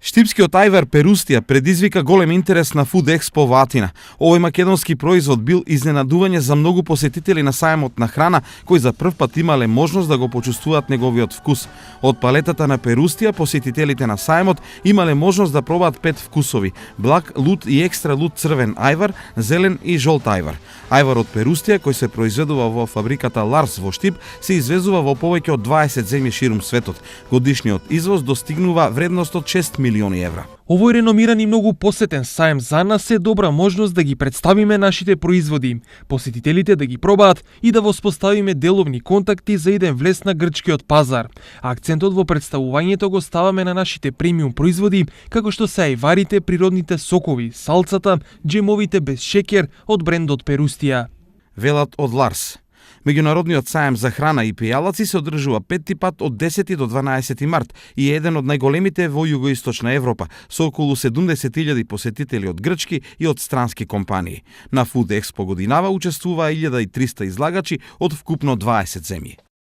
Штипскиот ајвар Перустија предизвика голем интерес на Food Expo во Атина. Овој македонски производ бил изненадување за многу посетители на сајмот на храна, кои за прв пат имале можност да го почувствуваат неговиот вкус. Од палетата на Перустија, посетителите на сајмот имале можност да пробаат 5 вкусови: благ, лут и екстра лут црвен ајвар, зелен и жолт ајвар. Ајварот Перустија, кој се произведува во фабриката Ларс во Штип, се извезува во повеќе од 20 земји ширум светот. Годишниот извоз достигнува вредност од 6 милиони евра. Овој реномиран и многу посетен сајм за нас е добра можност да ги представиме нашите производи, посетителите да ги пробаат и да воспоставиме деловни контакти за иден влез на грчкиот пазар. Акцентот во представувањето го ставаме на нашите премиум производи, како што се ајварите, природните сокови, салцата, джемовите без шекер од брендот Перустија. Велат од Ларс. Меѓународниот сајм за храна и пијалаци се одржува 5 пат од 10 до 12 март и е еден од најголемите во југоисточна Европа, со околу 70.000 посетители од грчки и од странски компании. На Food Expo годинава учествуваа 1300 излагачи од вкупно 20 земји.